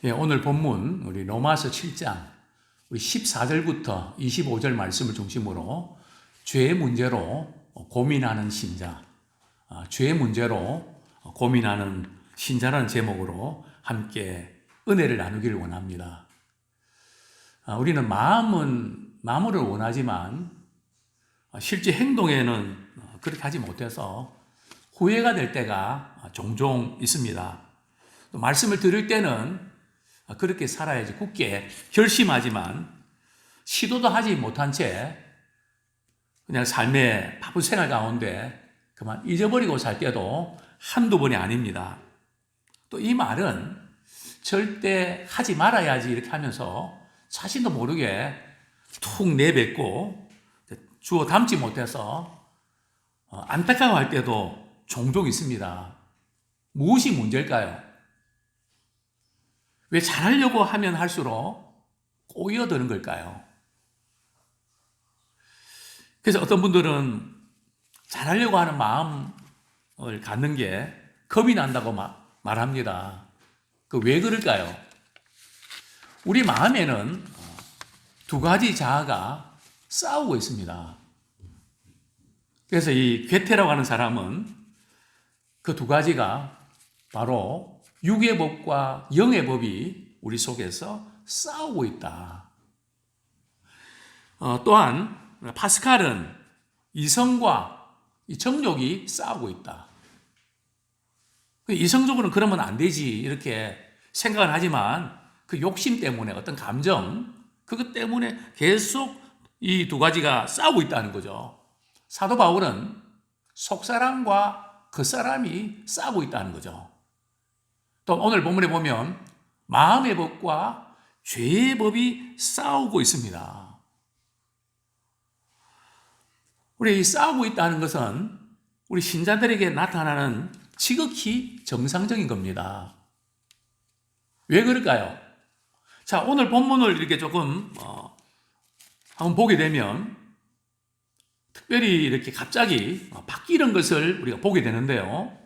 예, 오늘 본문 우리 로마서 7장 우리 14절부터 25절 말씀을 중심으로 죄의 문제로 고민하는 신자, 죄의 문제로 고민하는 신자라는 제목으로 함께 은혜를 나누기를 원합니다. 우리는 마음으로 원하지만 실제 행동에는 그렇게 하지 못해서 후회가 될 때가 종종 있습니다. 또 말씀을 들을 때는 그렇게 살아야지 굳게 결심하지만 시도도 하지 못한 채 그냥 삶의 바쁜 생활 가운데 그만 잊어버리고 살 때도 한두 번이 아닙니다. 또 이 말은 절대 하지 말아야지 이렇게 하면서 자신도 모르게 툭 내뱉고 주워 담지 못해서 안타까워할 때도 종종 있습니다. 무엇이 문제일까요? 왜 잘하려고 하면 할수록 꼬여드는 걸까요? 그래서 어떤 분들은 잘하려고 하는 마음을 갖는 게 겁이 난다고 말합니다. 왜 그럴까요? 우리 마음에는 두 가지 자아가 싸우고 있습니다. 그래서 이 괴테라고 하는 사람은 그 두 가지가 바로 육의 법과 영의 법이 우리 속에서 싸우고 있다. 또한 파스칼은 이성과 이 정욕이 싸우고 있다. 이성적으로는 그러면 안 되지 이렇게 생각을 하지만 그 욕심 때문에 어떤 감정 그것 때문에 계속 이 두 가지가 싸우고 있다는 거죠. 사도 바울은 속사람과 겉사람이 싸우고 있다는 거죠. 또 오늘 본문에 보면 마음의 법과 죄의 법이 싸우고 있습니다. 우리 싸우고 있다는 것은 우리 신자들에게 나타나는 지극히 정상적인 겁니다. 왜 그럴까요? 자, 오늘 본문을 이렇게 조금 한번 보게 되면 특별히 이렇게 갑자기 바뀌는 것을 우리가 보게 되는데요.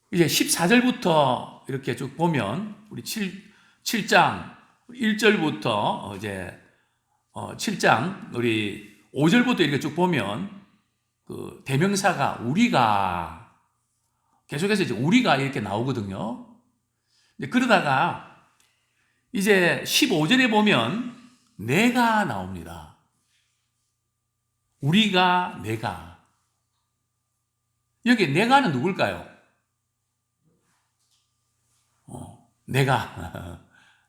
이제 14절부터 이렇게 쭉 보면 우리 7장 1절부터 이제 7장 우리 5절부터 이렇게 쭉 보면 그 대명사가 우리가 계속해서 이제 우리가 이렇게 나오거든요. 그러다가 이제 15절에 보면 내가 나옵니다. 우리가 내가. 여기 내가는 누굴까요? 내가.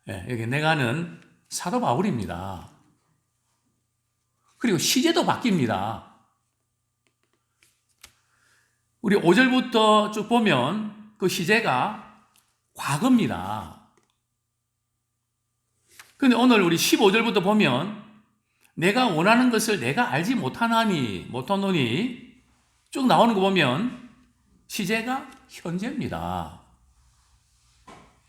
여기 내가는 사도 바울입니다. 그리고 시제도 바뀝니다. 우리 5절부터 쭉 보면 그 시제가 과거입니다. 근데 오늘 우리 15절부터 보면 내가 원하는 것을 내가 알지 못하노니 쭉 나오는 거 보면 시제가 현재입니다.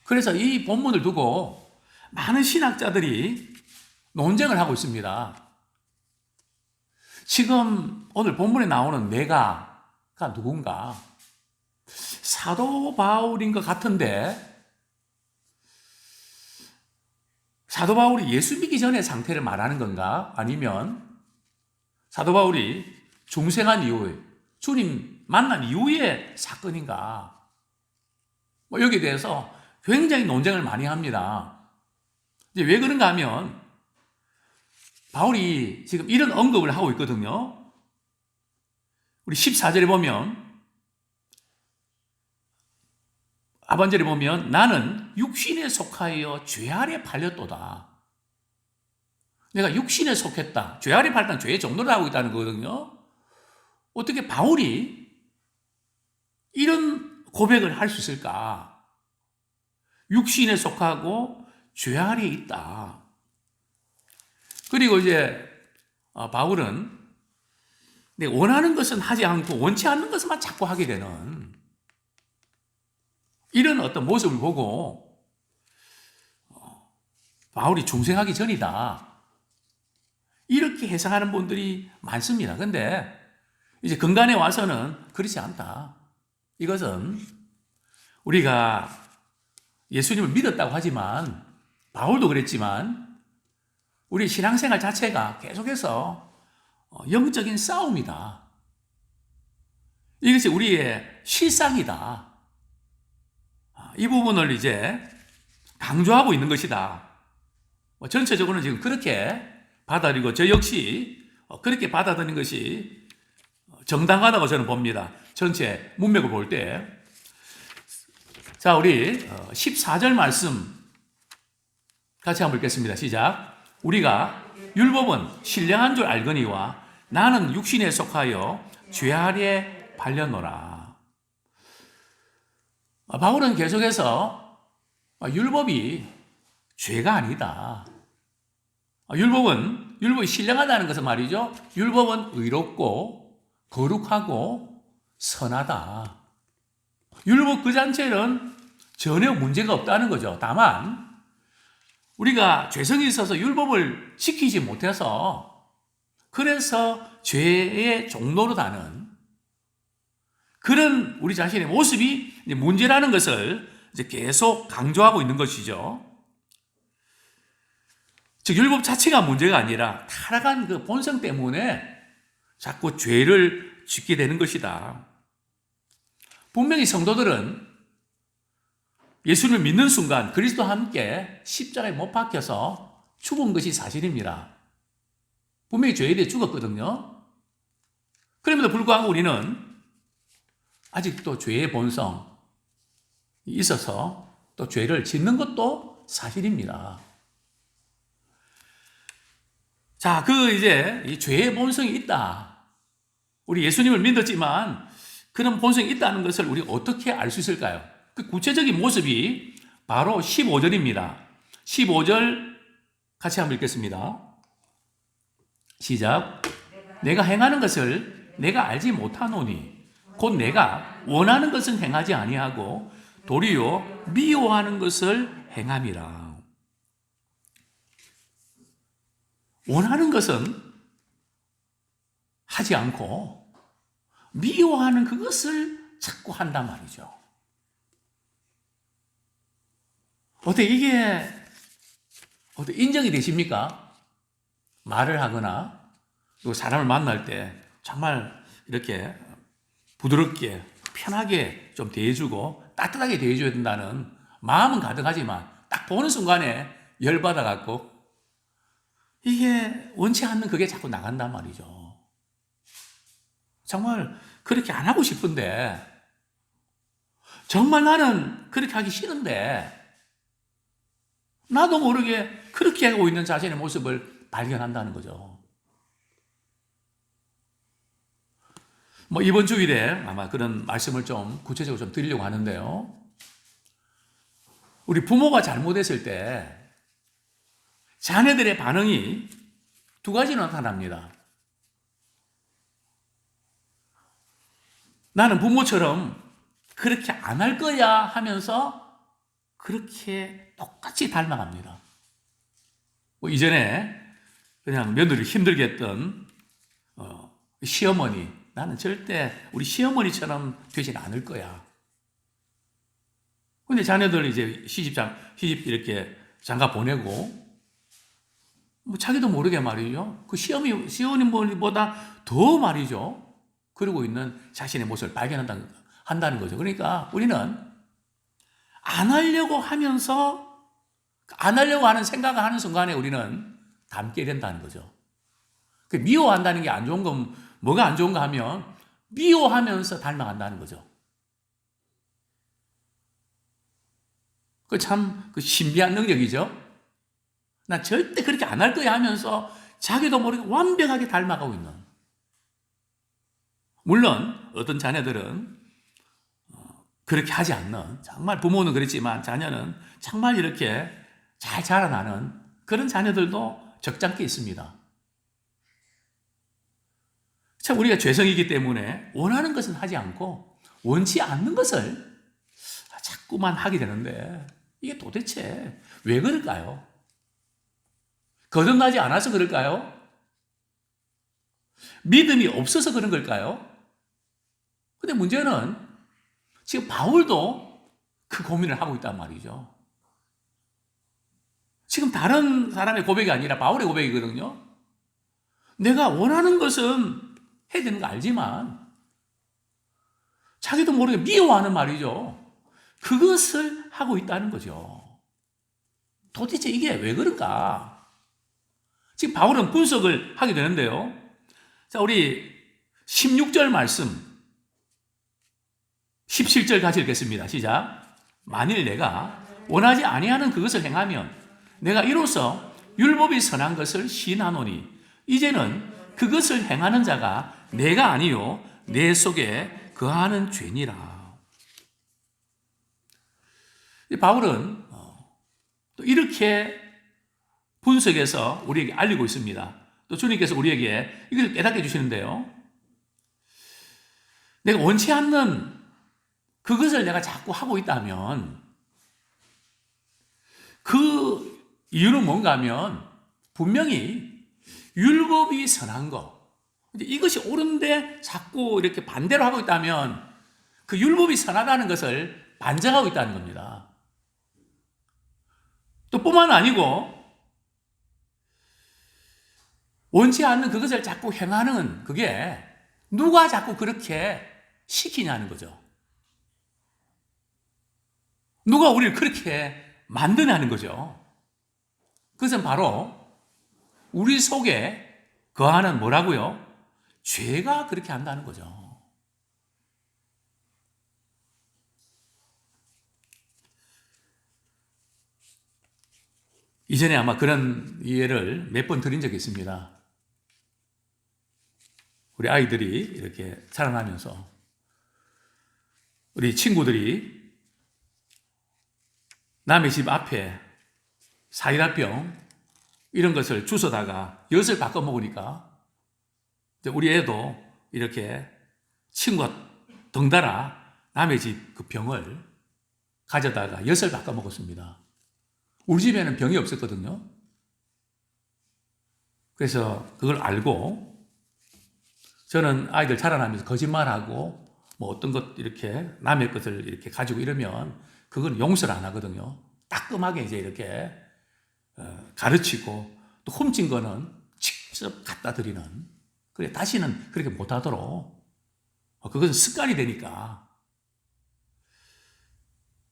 그래서 이 본문을 두고 많은 신학자들이 논쟁을 하고 있습니다. 지금 오늘 본문에 나오는 내가가 누군가? 사도 바울인 것 같은데 사도 바울이 예수 믿기 전의 상태를 말하는 건가? 아니면 사도 바울이 중생한 이후에 주님 만난 이후의 사건인가? 여기에 대해서 굉장히 논쟁을 많이 합니다. 이제 왜 그런가 하면 바울이 지금 이런 언급을 하고 있거든요. 우리 14절에 보면 하반절에 보면 나는 육신에 속하여 죄 아래 팔렸도다. 내가 육신에 속했다. 죄 아래 팔렸다는 죄의 정도를 하고 있다는 거거든요. 어떻게 바울이 이런 고백을 할 수 있을까? 육신에 속하고 죄 아래에 있다. 그리고 이제 바울은 원하는 것은 하지 않고 원치 않는 것만 자꾸 하게 되는 이런 어떤 모습을 보고 바울이 중생하기 전이다. 이렇게 해석하는 분들이 많습니다. 근데 이제 근간에 와서는 그렇지 않다. 이것은 우리가 예수님을 믿었다고 하지만, 바울도 그랬지만, 우리 신앙생활 자체가 계속해서 영적인 싸움이다. 이것이 우리의 실상이다. 이 부분을 이제 강조하고 있는 것이다. 전체적으로는 지금 그렇게 받아들이고, 저 역시 그렇게 받아들이는 것이 정당하다고 저는 봅니다. 전체 문맥을 볼 때. 자, 우리 14절 말씀 같이 한번 읽겠습니다. 시작. 우리가 율법은 신령한 줄 알거니와 나는 육신에 속하여 죄 아래 팔려노라. 바울은 계속해서 율법이 죄가 아니다. 율법이 신령하다는 것은 말이죠. 율법은 의롭고 거룩하고 선하다. 율법 그 자체는 전혀 문제가 없다는 거죠. 다만 우리가 죄성이 있어서 율법을 지키지 못해서 그래서 죄의 종로로 가는 그런 우리 자신의 모습이 문제라는 것을 이제 계속 강조하고 있는 것이죠. 즉 율법 자체가 문제가 아니라 타락한 그 본성 때문에 자꾸 죄를 짓게 되는 것이다. 분명히 성도들은 예수를 믿는 순간 그리스도와 함께 십자가에 못 박혀서 죽은 것이 사실입니다. 분명히 죄에 대해 죽었거든요. 그럼에도 불구하고 우리는 아직도 죄의 본성이 있어서 또 죄를 짓는 것도 사실입니다. 자, 이제 이 죄의 본성이 있다. 우리 예수님을 믿었지만 그런 본성이 있다는 것을 우리 어떻게 알 수 있을까요? 그 구체적인 모습이 바로 15절입니다. 15절 같이 한번 읽겠습니다. 시작. 내가 행하는 것을 내가 알지 못하노니 곧 내가 원하는 것은 행하지 아니하고 도리어 미워하는 것을 행함이라. 원하는 것은 하지 않고 미워하는 그것을 자꾸 한단 말이죠. 이게 인정이 되십니까? 말을 하거나 또 사람을 만날 때 정말 이렇게 부드럽게 편하게 좀 대해주고 따뜻하게 대해줘야 된다는 마음은 가득하지만 딱 보는 순간에 열받아 갖고 이게 원치 않는 그게 자꾸 나간단 말이죠. 정말 그렇게 안 하고 싶은데 정말 나는 그렇게 하기 싫은데 나도 모르게 그렇게 하고 있는 자신의 모습을 발견한다는 거죠. 이번 주일에 아마 그런 말씀을 좀 구체적으로 좀 드리려고 하는데요. 우리 부모가 잘못했을 때 자녀들의 반응이 두 가지로 나타납니다. 나는 부모처럼 그렇게 안 할 거야 하면서 그렇게 똑같이 닮아갑니다. 이전에 그냥 며느리를 힘들게 했던 시어머니, 나는 절대 우리 시어머니처럼 되진 않을 거야. 근데 자녀들 이제 시집 이렇게 장가 보내고 자기도 모르게 말이죠. 그 시어머니보다 더 말이죠. 그러고 있는 자신의 모습을 발견한다는 거죠. 그러니까 우리는 안 하려고 하면서 안 하려고 하는 생각을 하는 순간에 우리는 닮게 된다는 거죠. 미워한다는 게 안 좋은 건 뭐가 안 좋은가 하면 미워하면서 닮아간다는 거죠. 참 신비한 능력이죠. 나 절대 그렇게 안 할 거야 하면서 자기도 모르게 완벽하게 닮아가고 있는. 물론 어떤 자녀들은 그렇게 하지 않는, 정말 부모는 그렇지만 자녀는 정말 이렇게 잘 자라나는 그런 자녀들도 적잖게 있습니다. 참 우리가 죄성이기 때문에 원하는 것은 하지 않고 원치 않는 것을 자꾸만 하게 되는데 이게 도대체 왜 그럴까요? 거듭나지 않아서 그럴까요? 믿음이 없어서 그런 걸까요? 근데 문제는 지금 바울도 그 고민을 하고 있단 말이죠. 지금 다른 사람의 고백이 아니라 바울의 고백이거든요. 내가 원하는 것은 해야 되는 거 알지만 자기도 모르게 미워하는 말이죠. 그것을 하고 있다는 거죠. 도대체 이게 왜 그런가? 지금 바울은 분석을 하게 되는데요. 자, 우리 16절 말씀 17절 같이 읽겠습니다. 시작. 만일 내가 원하지 아니하는 그것을 행하면 내가 이로써 율법이 선한 것을 시인하노니 이제는 그것을 행하는 자가 내가 아니요 내 속에 거하는 죄니라. 바울은 또 이렇게 분석해서 우리에게 알리고 있습니다. 또 주님께서 우리에게 이걸 깨닫게 해주시는데요. 내가 원치 않는 그것을 내가 자꾸 하고 있다면 그 이유는 뭔가 하면 분명히 율법이 선한 거, 이것이 옳은데 자꾸 이렇게 반대로 하고 있다면 그 율법이 선하다는 것을 반증하고 있다는 겁니다. 또 뿐만 아니고 원치 않는 그것을 자꾸 행하는 그게 누가 자꾸 그렇게 시키냐는 거죠. 누가 우리를 그렇게 만드냐는 거죠. 그것은 바로 우리 속에 거하는 뭐라고요? 죄가 그렇게 한다는 거죠. 이전에 아마 그런 이해를 몇 번 드린 적이 있습니다. 우리 아이들이 이렇게 자라나면서 우리 친구들이 남의 집 앞에 사이다병 이런 것을 주워다가 엿을 바꿔 먹으니까 우리 애도 이렇게 친구가 덩달아 남의 집 그 병을 가져다가 엿을 바꿔 먹었습니다. 우리 집에는 병이 없었거든요. 그래서 그걸 알고 저는 아이들 자라나면서 거짓말하고 뭐 어떤 것 이렇게 남의 것을 이렇게 가지고 이러면 그건 용서를 안 하거든요. 따끔하게 이제 이렇게 가르치고 또 훔친 거는 직접 갖다 드리는. 그래 다시는 그렇게 못하도록 그것은 습관이 되니까.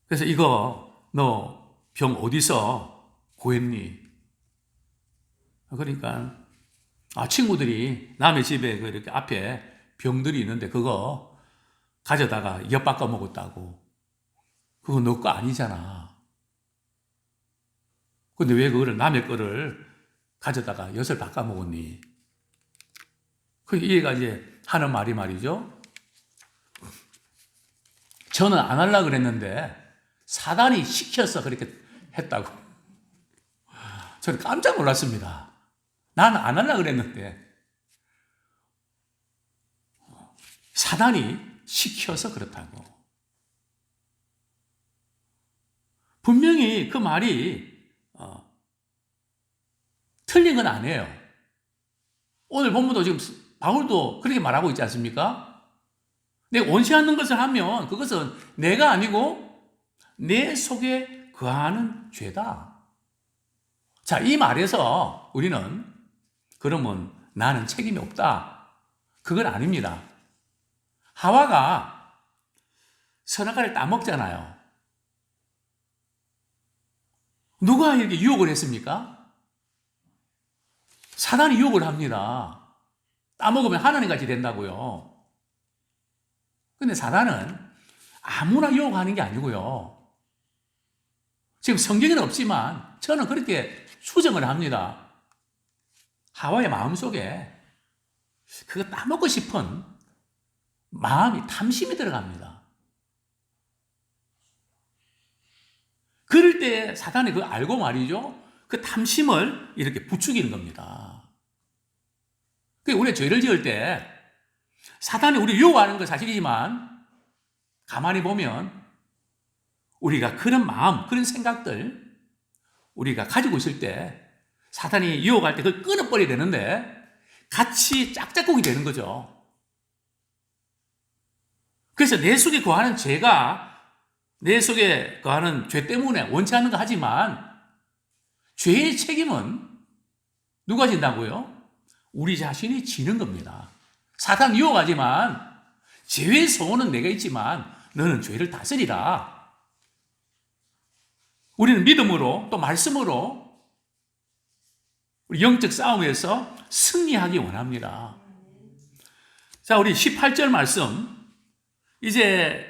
그래서 이거 너 병 어디서 구했니? 그러니까 친구들이 남의 집에 이렇게 앞에 병들이 있는데 그거 가져다가 엿 바꿔 먹었다고. 그거 너 거 아니잖아. 근데 왜 그거를 남의 거를 가져다가 엿을 바꿔 먹었니? 그 얘가 이제 하는 말이 말이죠. 저는 안 하려고 그랬는데 사단이 시켜서 그렇게 했다고. 저는 깜짝 놀랐습니다. 나는 안 하려고 그랬는데 사단이 시켜서 그렇다고. 분명히 그 말이 틀린 건 아니에요. 오늘 본문도 지금 바울도 그렇게 말하고 있지 않습니까? 내가 원치 않는 것을 하면 그것은 내가 아니고 내 속에 거하는 죄다. 자, 이 말에서 우리는 그러면 나는 책임이 없다. 그건 아닙니다. 하와가 선악과를 따먹잖아요. 누가 이렇게 유혹을 했습니까? 사단이 유혹을 합니다. 따먹으면 하나님같이 된다고요. 근데 사단은 아무나 유혹하는 게 아니고요. 지금 성경에는 없지만 저는 그렇게 추정을 합니다. 하와의 마음속에 그거 따먹고 싶은 마음이 탐심이 들어갑니다. 그럴 때 사단이 그거 알고 말이죠. 그 탐심을 이렇게 부추기는 겁니다. 우리가 죄를 지을 때 사단이 우리 유혹하는 건 사실이지만 가만히 보면 우리가 그런 마음, 그런 생각들 우리가 가지고 있을 때 사단이 유혹할 때 그걸 끊어버려야 되는데 같이 짝짝꿍이 되는 거죠. 그래서 내 속에 거하는 죄가 내 속에 거하는 죄 때문에 원치 않는 거 하지만 죄의 책임은 누가 진다고요? 우리 자신이 지는 겁니다. 사탄 유혹하지만 죄의 소원은 내가 있지만 너는 죄를 다스리라. 우리는 믿음으로 또 말씀으로 우리 영적 싸움에서 승리하기 원합니다. 자, 우리 18절 말씀 이제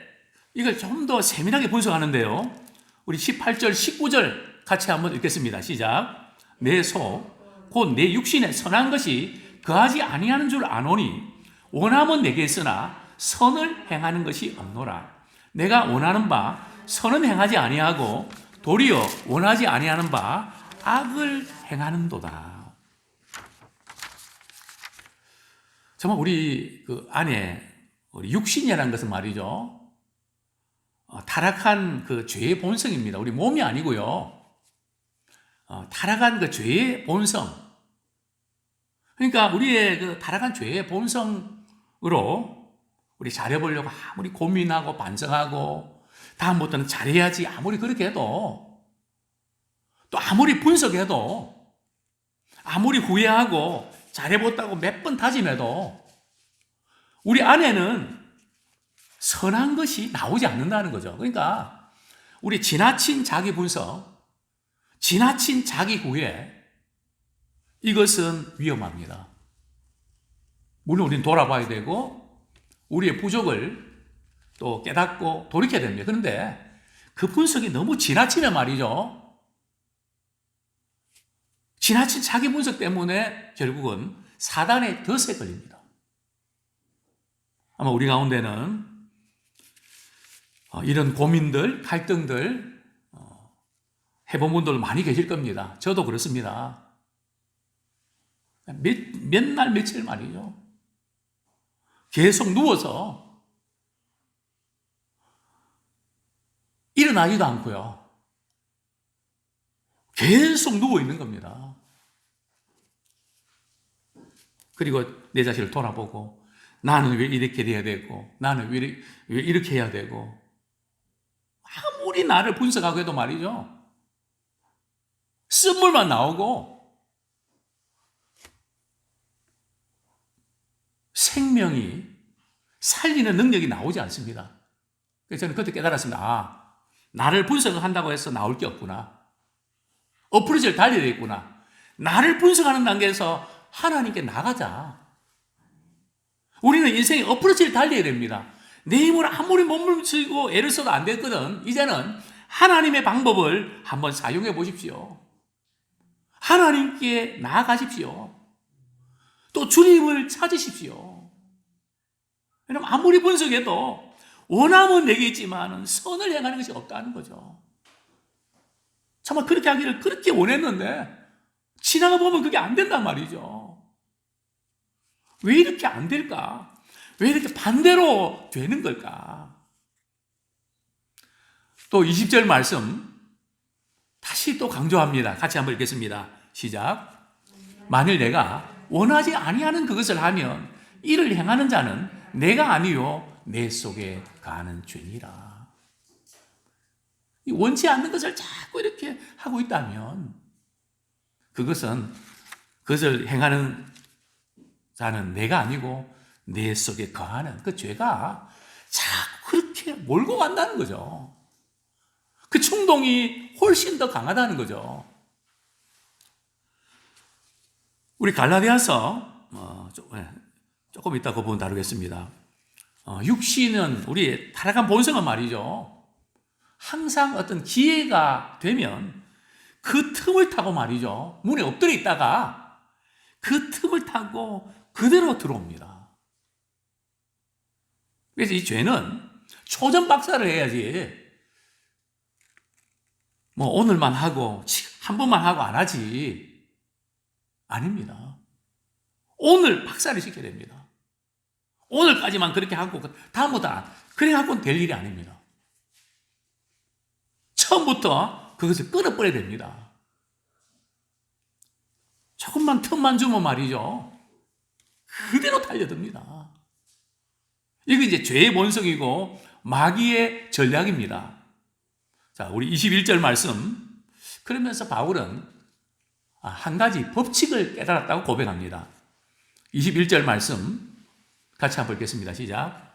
이걸 좀 더 세밀하게 분석하는데요. 우리 18절, 19절 같이 한번 읽겠습니다. 시작. 내 속 곧 내 육신에 선한 것이 거하지 아니하는 줄 아노니 원함은 내게 있으나 선을 행하는 것이 없노라. 내가 원하는 바 선은 행하지 아니하고 도리어 원하지 아니하는 바 악을 행하는도다. 정말 우리 그 안에 우리 육신이라는 것은 말이죠. 타락한 그 죄의 본성입니다. 우리 몸이 아니고요. 타락한 그 죄의 본성. 그러니까 우리의 그 타락한 죄의 본성으로 우리 잘해보려고 아무리 고민하고 반성하고 다음부터는 잘해야지 아무리 그렇게 해도 또 아무리 분석해도 아무리 후회하고 잘해봤다고 몇 번 다짐해도 우리 안에는 선한 것이 나오지 않는다는 거죠. 그러니까 우리 지나친 자기 분석, 지나친 자기 후회, 이것은 위험합니다. 물론 우리는 돌아봐야 되고 우리의 부족을 또 깨닫고 돌이켜야 됩니다. 그런데 그 분석이 너무 지나치면 말이죠. 지나친 자기 분석 때문에 결국은 사단의 덫에 걸립니다. 아마 우리 가운데는 이런 고민들, 갈등들 해본 분들 많이 계실 겁니다. 저도 그렇습니다. 몇 날 며칠 말이죠. 계속 누워서 일어나지도 않고요. 계속 누워 있는 겁니다. 그리고 내 자신을 돌아보고 나는 왜 이렇게 돼야 되고 나는 왜 이렇게 해야 되고 아무리 나를 분석하고 해도 말이죠. 쓴물만 나오고 생명이 살리는 능력이 나오지 않습니다. 그래서 저는 그때 깨달았습니다. 나를 분석한다고 해서 나올 게 없구나. 어프로치를 달려야 되겠구나. 나를 분석하는 단계에서 하나님께 나가자. 우리는 인생에 어프로치를 달려야 됩니다. 내 힘을 아무리 몸부림치고 애를 써도 안 됐거든. 이제는 하나님의 방법을 한번 사용해 보십시오. 하나님께 나아가십시오. 또 주님을 찾으십시오. 왜냐하면 아무리 분석해도 원함은 내게 있지만 선을 행하는 것이 없다는 거죠. 정말 그렇게 하기를 그렇게 원했는데 지나가 보면 그게 안 된단 말이죠. 왜 이렇게 안 될까? 왜 이렇게 반대로 되는 걸까? 또 20절 말씀 다시 또 강조합니다. 같이 한번 읽겠습니다. 시작. 만일 내가 원하지 아니하는 그것을 하면 이를 행하는 자는 내가 아니요 내 속에 가는 죄니라. 원치 않는 것을 자꾸 이렇게 하고 있다면 그것을 행하는 자는 내가 아니고 내 속에 거하는 그 죄가 자꾸 그렇게 몰고 간다는 거죠. 그 충동이 훨씬 더 강하다는 거죠. 우리 갈라디아서 조금 이따 그 부분 다루겠습니다. 육신은 우리의 타락한 본성은 말이죠. 항상 어떤 기회가 되면 그 틈을 타고 말이죠. 문에 엎드려 있다가 그 틈을 타고 그대로 들어옵니다. 그래서 이 죄는 초전박사를 해야지 뭐 오늘만 하고 한 번만 하고 안 하지 아닙니다. 오늘 박사를 시켜야 됩니다. 오늘까지만 그렇게 하고 다음부터 그래 갖고는 될 일이 아닙니다. 처음부터 그것을 끊어버려야 됩니다. 조금만 틈만 주면 말이죠. 그대로 달려듭니다. 이게 이제 죄의 본성이고 마귀의 전략입니다. 자, 우리 21절 말씀. 그러면서 바울은 한 가지 법칙을 깨달았다고 고백합니다. 21절 말씀 같이 한번 읽겠습니다. 시작.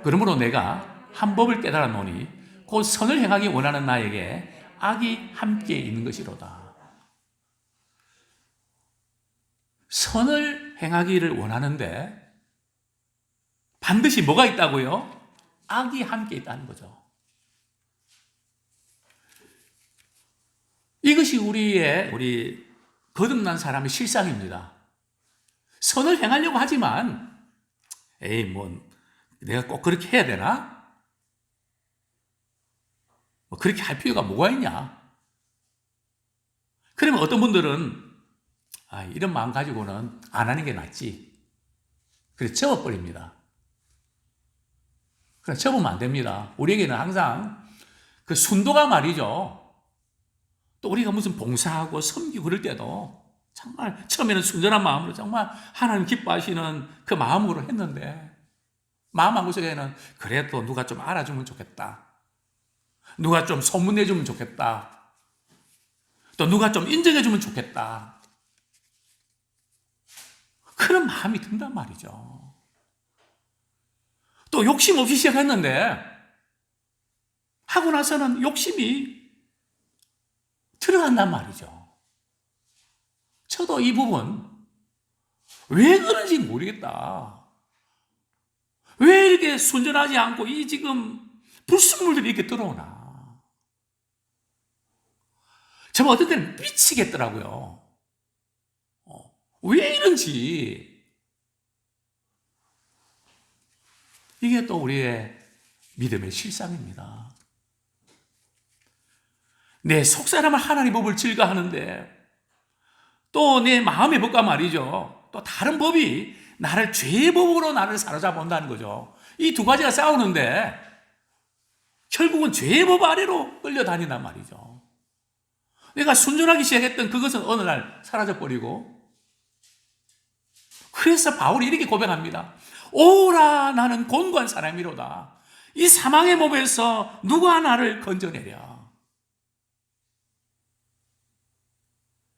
그러므로 내가 한 법을 깨달았노니 곧 선을 행하기 원하는 나에게 악이 함께 있는 것이로다. 선을 행하기를 원하는데 반드시 뭐가 있다고요? 악이 함께 있다는 거죠. 이것이 우리 거듭난 사람의 실상입니다. 선을 행하려고 하지만 내가 꼭 그렇게 해야 되나? 그렇게 할 필요가 뭐가 있냐? 그러면 어떤 분들은 이런 마음 가지고는 안 하는 게 낫지. 그래 접어버립니다. 그래 접으면 안 됩니다. 우리에게는 항상 그 순도가 말이죠. 또 우리가 무슨 봉사하고 섬기고 그럴 때도 정말 처음에는 순전한 마음으로 정말 하나님 기뻐하시는 그 마음으로 했는데 마음 한구석에는 그래도 누가 좀 알아주면 좋겠다. 누가 좀 소문내주면 좋겠다. 또 누가 좀 인정해주면 좋겠다. 그런 마음이 든단 말이죠. 또 욕심 없이 시작했는데 하고 나서는 욕심이 들어간단 말이죠. 저도 이 부분 왜 그런지 모르겠다. 왜 이렇게 순전하지 않고 이 지금 불순물들이 이렇게 들어오나. 정말 어떤 때는 미치겠더라고요. 왜 이런지. 이게 또 우리의 믿음의 실상입니다. 내 속사람을 하나님 법을 즐거워하는데 또 내 마음의 법과 말이죠. 또 다른 법이 나를 죄의 법으로 나를 사로잡아 온다는 거죠. 이 두 가지가 싸우는데 결국은 죄의 법 아래로 끌려다닌단 말이죠. 내가 순전하기 시작했던 그것은 어느 날 사라져버리고 그래서 바울이 이렇게 고백합니다. 오라 나는 곤고한 사람이로다. 이 사망의 몸에서 누가 나를 건져내랴.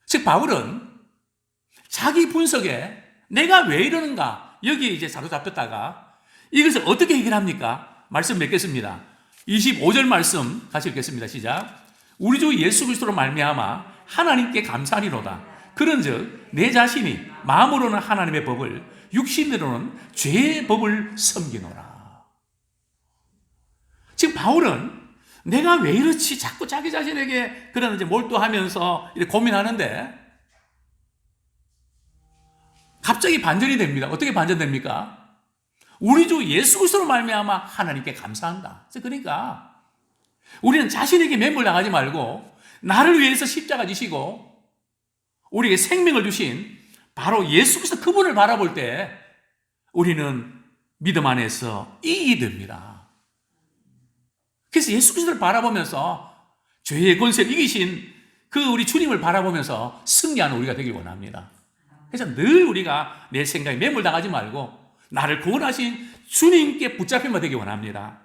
즉 바울은 자기 분석에 내가 왜 이러는가 여기에 이제 사로잡혔다가 이것을 어떻게 해결합니까? 말씀 맺겠습니다. 25절 말씀 같이 읽겠습니다. 시작. 우리 주 예수 그리스도로 말미암아 하나님께 감사하리로다. 그런즉 내 자신이 마음으로는 하나님의 법을 육신으로는 죄의 법을 섬기노라. 지금 바울은 내가 왜 이렇지 자꾸 자기 자신에게 그런 이제 몰두하면서 이렇게 고민하는데 갑자기 반전이 됩니다. 어떻게 반전됩니까? 우리 주 예수 그리스도로 말미암아 하나님께 감사한다. 그러니까 우리는 자신에게 매몰당하지 말고 나를 위해서 십자가 지시고 우리에게 생명을 주신 바로 예수 그리스도 그분을 바라볼 때 우리는 믿음 안에서 이익이 됩니다. 그래서 예수 그리스도를 바라보면서 죄의 권세를 이기신 그 우리 주님을 바라보면서 승리하는 우리가 되길 원합니다. 그래서 늘 우리가 내 생각에 매몰당하지 말고 나를 구원하신 주님께 붙잡힌 바 되길 원합니다.